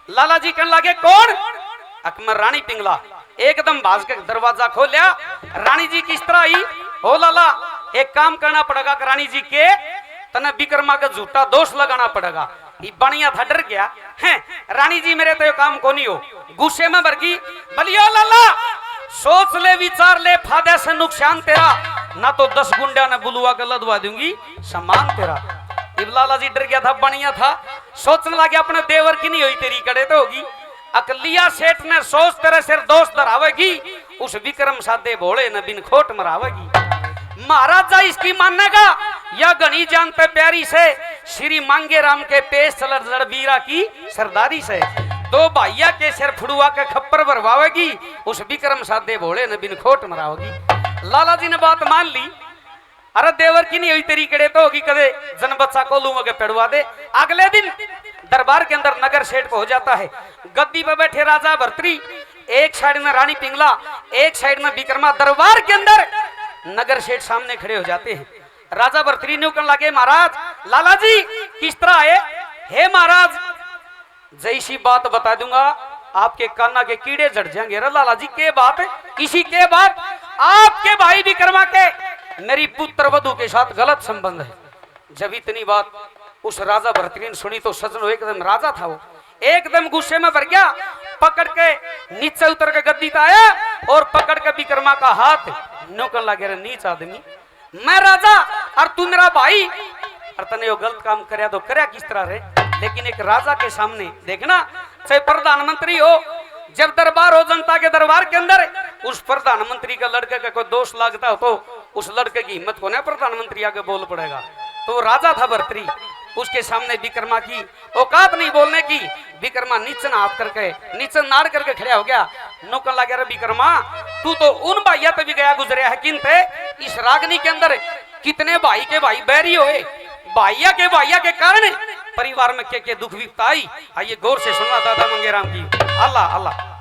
लाला जी कहने लगे कौन? अकबर रानी पिंगला एकदम भाग के दरवाजा खोलिया। रानी जी किस तरह आई? हो लाला एक काम करना पड़ेगा रानी जी के तने विक्रमा का झूठा दोष लगाना पड़ेगा। बढ़िया था डर गया है रानी जी मेरे तो काम को नहीं हो गुस्से में भरगी बलियो लाला सोच ले विचार ले फायदे से नुकसान तेरा ना तो 10 गुंडा ने बुलवा के लदवा दूंगी सम्मान तेरा। इब लाला जी डर गया था बढ़िया था सोचने लगे अपने देवर की नहीं हुई तेरी कड़े तो होगी। अकलिया सेठ ने सोच तेरे सिर दोस्त धरावेगी उस विक्रम साधे भोले ने बिन खोट मरावेगी। महाराजा इसकी मानेगा या गणी जानते प्यारी से श्री मांगे राम के पेश चलर बीरा की सरदारी से दो भाइया के सिर फुड़ुआ के खप्पर भरवावेगी उस विक्रम साधे भोले ने बिन खोट मरावेगी। लाला जी ने बात मान ली। अरे देवर की नहीं हुई तेरी कड़े तो होगी कदे जन बच्चा को लूंगा के पेड़वा दे। अगले दिन दरबार के अंदर नगर सेठ को हो जाता है। गद्दी पर बैठे राजा भर्तरी एक साइड में रानी पिंगला एक साइड में विक्रमा। दरबार के अंदर नगर सेठ सामने खड़े हो जाते हैं। राजा भर्तरी ने कहने लगे महाराज लाला जी किस तरह है? हे महाराज जैसी बात बता दूंगा आपके काना के कीड़े जड़ जाएंगे। लाला जी के बात किसी के बात आपके भाई विक्रमा के मेरी पुत्र वधु के साथ गलत संबंध है। जब इतनी बात उस राजा भर्तरी ने सुनी तो सजन एकदम राजा था वो एकदम गुस्से में भर गया। पकड़ के नीचे उतर के गद्दी पे आया और पकड़ के विक्रमा का हाथ नौकर लगे नीच आदमी मैं राजा और तू मेरा भाई और तने वो गलत काम करया तो करया किस तरह रे। लेकिन एक राजा के सामने देखना चाहे प्रधानमंत्री हो जब दरबार हो जनता के दरबार के अंदर उस प्रधानमंत्री का लड़के का कोई दोष लगता हो तो उस लड़के की हिम्मत को ना प्रधानमंत्री आगे बोल पड़ेगा। तो राजा था भर्तरी उसके सामने विक्रमा की औकात नहीं बोलने की। विक्रमा नीचे हाथ करके नीचे नाड़ करके खड़ा हो गया। नौकर लगे रे विक्रमा तू तो उन भाइया पे भी गया गुजरिया है किंतु इस रागनी के अंदर कितने भाई के भाई बैरी हुए भाइया के कारण परिवार में के दुख विपता आई। आइए गौर से सुनना दादा मंगेराम की। अल्लाह अल्लाह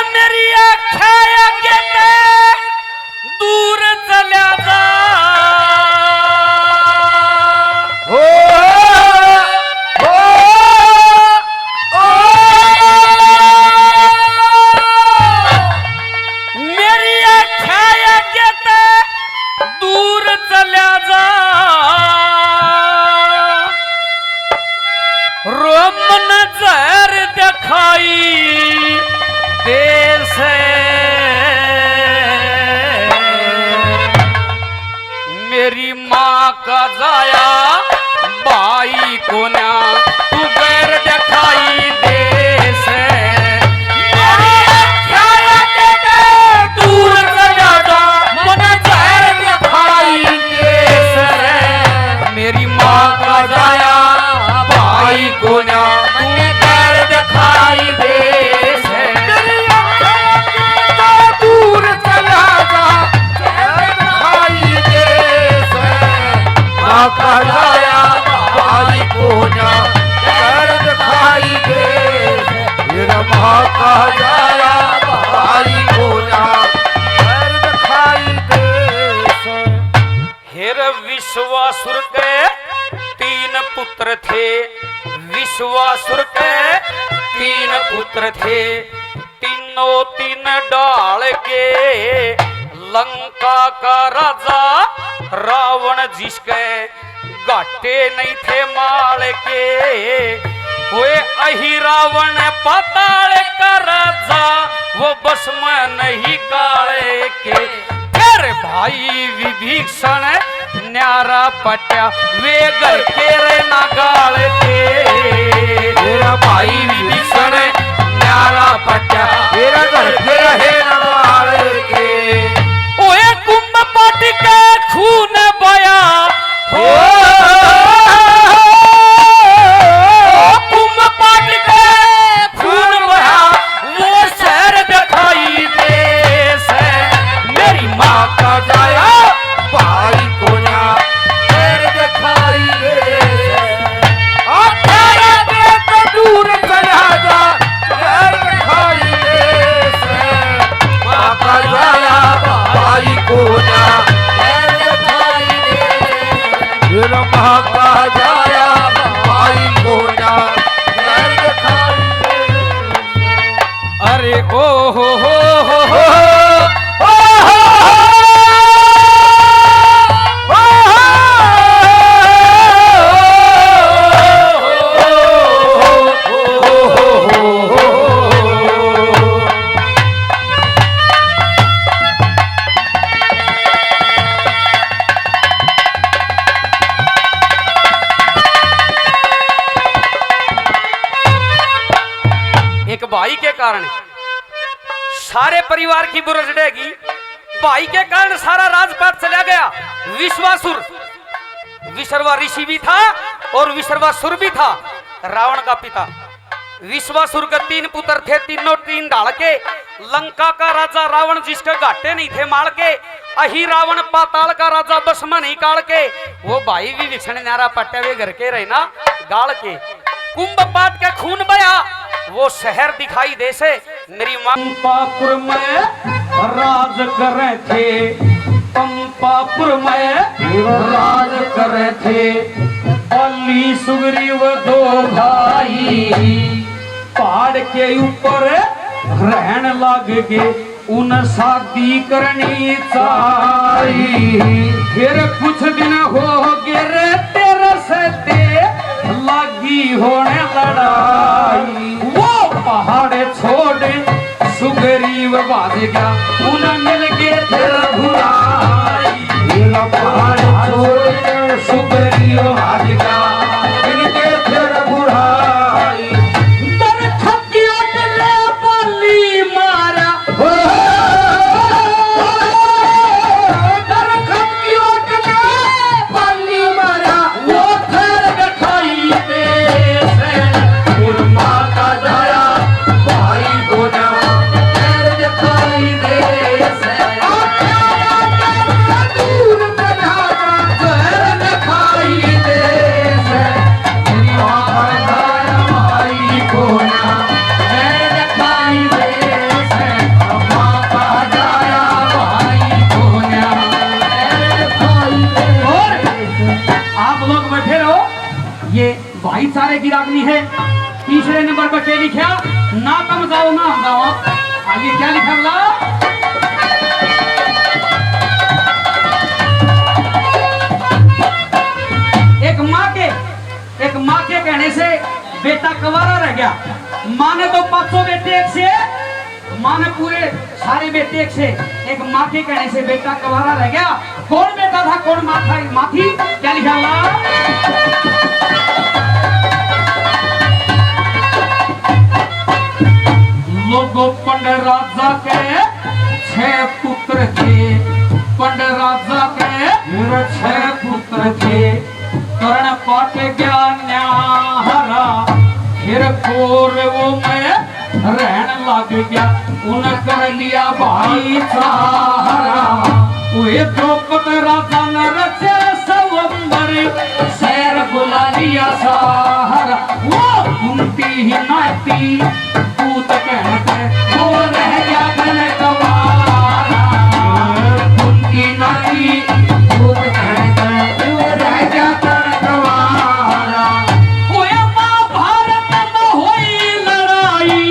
मेरी आख्या कहते दूर चला जा हो मेरी आख्या कहते दूर चला जा रोमन जहर दिखाई देश मेरी माँ का जाया भाई को ना तू गैर दिखाई देश दूर चला जा मन जहर दिखाई देश मेरी माँ का जाया भाई को ना तू गैर दिखाई देश कहलाया भाई को ना कर दिखाई दे कहलाया भाई को ना कर दिखाई दे। हेर विश्वासुर के 3 पुत्र थे विश्वासुर के 3 पुत्र थे तीनों 3 डाल के लंका का राजा रावण जिसके घाटे नहीं थे माल के वे अही रावण पाताल का राजा वो बस में नहीं काले के। फिर भाई विभीषण न्यारा पट्या वे घर के रे ना गाल के मेरा भाई विभीषण न्यारा पट्या मेरा घर के रहे ना गाल के ओए कुंभ पाटी के खून बया हो कुंभ पाटी के खून बया वो शहर दिखाई देश मेरी माँ का जाया भाई को ना शहर दिखाई दे। माँ का जाया भाई को ना नैर दिखाई दे। अरे ओ हो एक भाई के कारण सारे परिवार की बुरज डेगी। भाई के कारण सारा राजपाट चला गया। विश्वासुर, विश्रवा ऋषि भी था और विश्रवासुर भी था, रावण का पिता। विश्वासुर के 3 पुत्र थे, तीनों 3 ढाल के। लंका का राजा रावण जिसके घाटे नहीं थे मार के, अही रावण पाताल का राजा बसमा नहीं काल के। वो भाई भी विक्षण नारा पट्टे हुए घर के रहे ना गाल के। कुंभ पाट के खून बया, वो शहर दिखाई दे से मेरी मां। पंपापुर में राज करे थे, पंपापुर में राज करे थे। बलि सुग्रीव 2 भाई, पहाड़ के ऊपर रहन लग गए। उन शादी करनी चाहिए। फिर कुछ दिन हो गए तेरे से लगी होने लड़ाई। वो पहाड़ छोड़ सुग्रीव भाग गया, उन्हें मिल गए फिर भुलाई। पहाड़ छोड़ सुग्रीव भाग गया, मिल गए फिर भुलाई। दरखत की अटले बलि मारा, दरखत की अटले बलि मारा। वो फिर दिखाई दे से माता जाया भाई को ना फिर दिखाई दे से। दूर बना फिर दिखाई दे से। माता जाया भाई को ना फिर दिखाई दे से। माता जाया भाई को ना फिर दिखाई दे से। आप लोग बैठे रहो, ये भाईचारे की रागनी है। तीसरे नंबर पर क्या लिखा? ना तुम जाओ ना हम जाओ। आगे क्या लिखा बोला? एक माँ के कहने से बेटा कवारा रह गया। माँ ने तो 500 बेटे एक से, माँ ने पूरे सारे बेटे एक से। एक माँ के कहने से बेटा कवारा रह गया। कौन बेटा था कौन माँ था? माँ थी। क्या लिखा बोला? लोगों पंड राजा के 6 पुत्र थे, पंड राजा के 6 पुत्र थे। कर्ण पाट ज्ञान्याहरा, फिर कौरवों में रहन लग गया। उन कर लिया भाई सहारा। वे द्रौपद राजा ने रचे स्वयंवर, शहर बुला लिया सहारा। वो कुंती ही नाती पूत कहते, वो रह गया गन गवारा। कुंती नाती पूत कहते, वो रह गया गन गवारा। ओए महाभारत में हुई लड़ाई,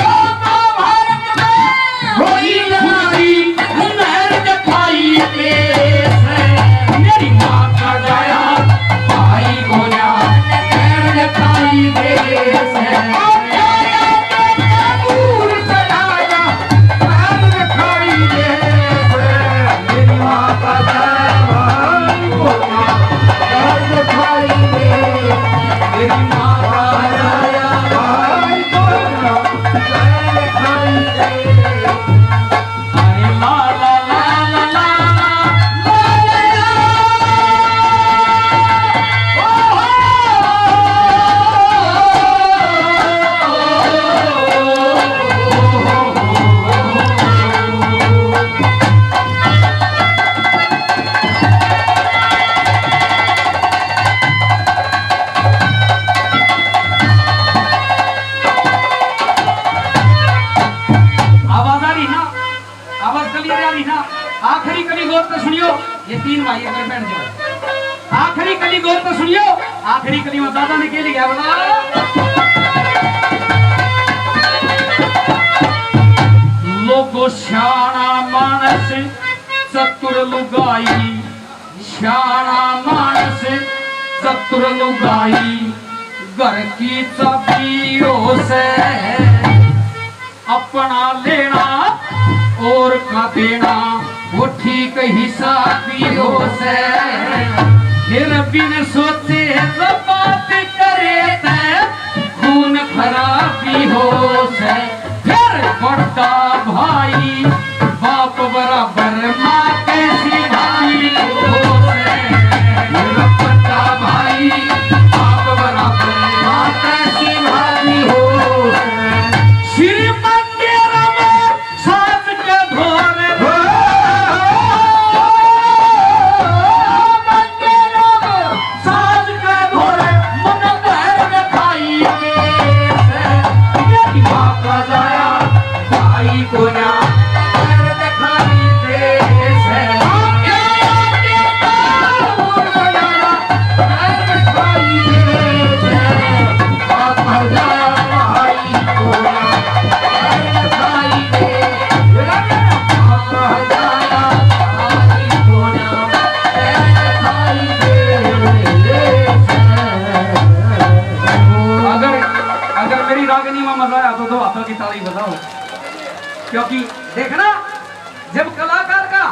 महाभारत में हुई लड़ाई। नहर दिखाई दे से मेरी माँ का जाया भाई को ना नहर दिखाई दे से। तीन भाई अगर बैठ जाओ। आखिरी कली गौर तो सुनियो, आखिरी कली में दादा ने के लिया बोला, लोगो श्याणा मानस चतुर लुगाई, श्याणा मानस चतुर लुगाई, घर की चाबियों से अपना लेना और का देना, वो ठीक हिसाबियों से। फिर बिन सोचे जब बात करे ते खून खराबी हो से। फिर बड़ा भाई बाप बराबर माँ कैसी भाई हो से। फिर बड़ा भाई बाप बराबर माँ कैसी भाई हो से। श्री मंदिर में साज के धोरे मजा आया तो दो हाथों की ताली बजाओ, क्योंकि देखना जब कलाकार का